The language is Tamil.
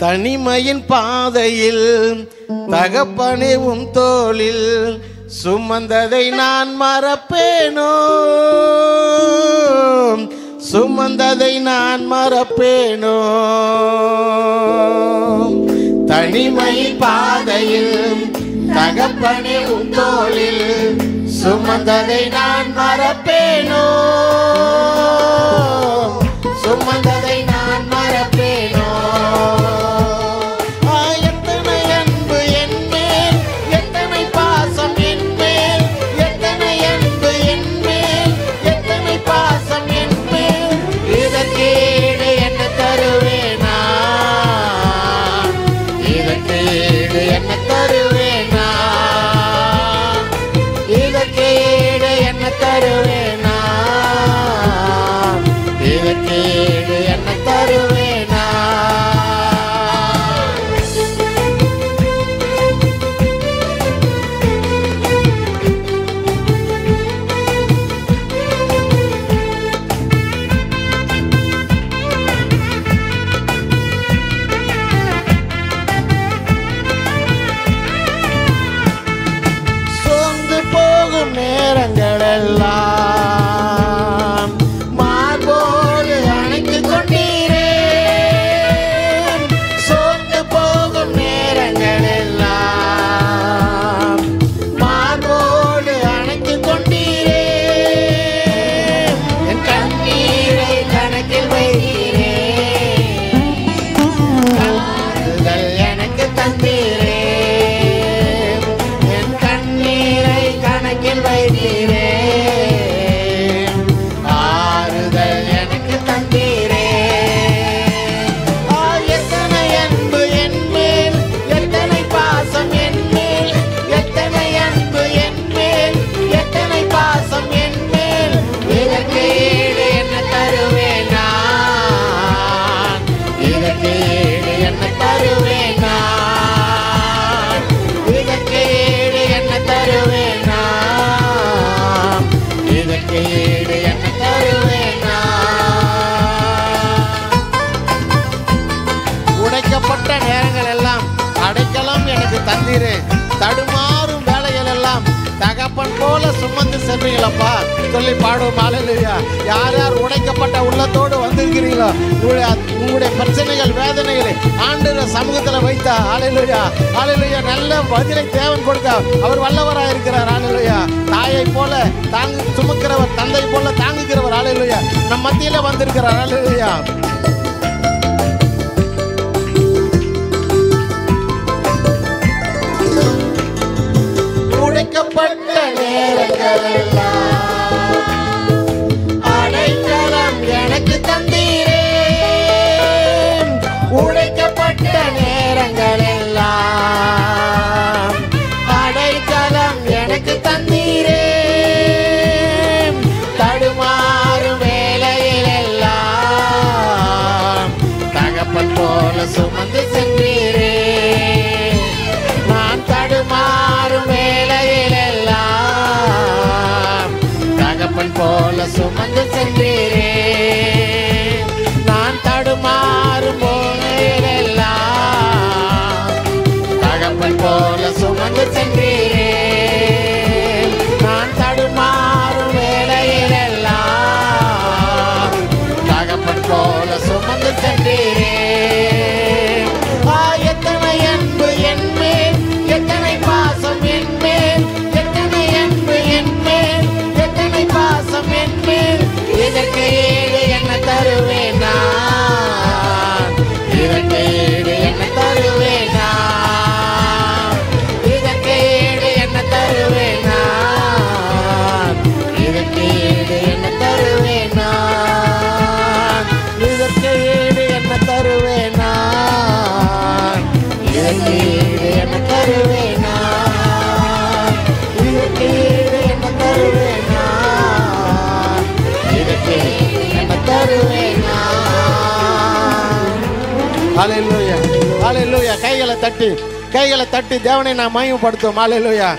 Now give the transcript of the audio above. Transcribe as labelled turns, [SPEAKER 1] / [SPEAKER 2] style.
[SPEAKER 1] தனிமையின் பாதையில் தகப்பனே உம் தோளில் சுமந்ததை நான் மறப்பேனோ, சுமந்ததை நான் மறப்பேனோ. தனிமையின் பாதையில் தகப்பனே உம் தோளில் சுமந்ததை நான் மறப்பேனோ, சுமந்ததை நான் மறப்பேனோ. எத்தனை அன்பு என் மேல், எத்தனை பாசம் என் மேல், எத்தனை அன்பு என் மேல், எத்தனை பாசம் என் மேல். இதற்கீடு என்ன தருவேனா, இதற்கீடு என்ன தருவேனா, இதற்கீடு என்ன தருவேனா, இதற்கீடு என்ன தருவேனா. சோர்ந்து போகும் நேரங்களெல்லாம் மார்போடு அணைத்துக் கொண்டீரே, சோர்ந்து போகும் நேரங்களெல்லாம் மார்போடு அணைத்துக் கொண்டீரே. என் கண்ணீரை கணக்கில் வைத்தீரே, ஆறுதல் எனக்கு தந்தீரே. என் கண்ணீரை கணக்கில் வைத்தீரே, ஆறுதல் எனக்கு தந்தீரே. எத்தனை அன்பு என் மேல், எத்தனை பாசம் என் மேல், எத்தனை அன்பு என் மேல், எத்தனை பாசம் என் மேல். இதற்கு ஈடு என்ன தருவேனா, இதற்கு ஈடு என்ன தருவேனா, இதற்கு ஈடு என்ன தருவேனா, இதற்கு ஈடு என்ன தருவேனா. உடைக்கப்பட்ட நேரங்கள் எல்லாம் அடைக்கலம் எனக்கு தந்தீரே, தடுமாறும் வேலைகள் எல்லாம் தகப்பன் போல சுமந்து சென்றீங்களப்பா சொல்லி பாடுவோம். ஹல்லேலூயா. யார் யார் உடைக்கப்பட்ட உள்ளத்தோடு வந்திருக்கிறீங்களோ, உங்களுடைய பிரச்சனைகள் வேதனைகளை ஆண்டவர் சமூகத்தில் வைத்தா, ஹல்லேலூயா ஹல்லேலூயா, நல்ல பதிலை தேவன் கொடுக்க அவர் வல்லவராக இருக்கிறார். ஹல்லேலூயா. தாயை போல தாங்கு சுமக்கிறவர், தந்தை போல தாங்குகிறவர். ஹல்லேலூயா. நம் மத்தியில வந்திருக்கிறார். ஹல்லேலூயா. உடைக்கப்பட்ட நேரங்களெல்லாம் அடைக்கலம் எனக்கு தந்தீரே, உடைக்கப்பட்ட நேரங்களெல்லாம் அடைக்கலம் எனக்கு தந்தீரே. தடுமாறும் வேளையிலெல்லாம் தகப்பன் போல சுமந்து சென்றீரே. நான் தடுமாறும் வேளையிலெல்லாம் தகப்பன் போல சுமந்து சென்றீரே. நான் தடுமாறும் வேளையிலெல்லாம் தகப்பன் போல சுமந்து சென்றீரே. நான் தடுமாறும் வேளையிலெல்லாம் தகப்பன் போல சுமந்து சென்றீரே. எத்தனை அன்பு என் மேல், எத்தனை பாசம் என் மேல், எத்தனை அன்பு என் மேல், எத்தனை பாசம் என் மேல். இதற்கு ஈடு என்ன தருவேனா, இதற்கு ஈடு என்ன தருவேனா, இதற்கு ஈடு என்ன தருவேனா, இதற்கு ஈடு என்ன தருவேனா, இதற்கு ஈடு என்ன தருவேனா, இதற்கு ஈடு என்ன தருவேனா, இதற்கு ஈடு என்ன தருவேனா, இதற்கு என்ன தருவேனா. ஹல்லேலூயா ஹல்லேலூயா. கைகளை தட்டி தேவனை நாம் மகிமைப்படுத்துவோம். ஹல்லேலூயா.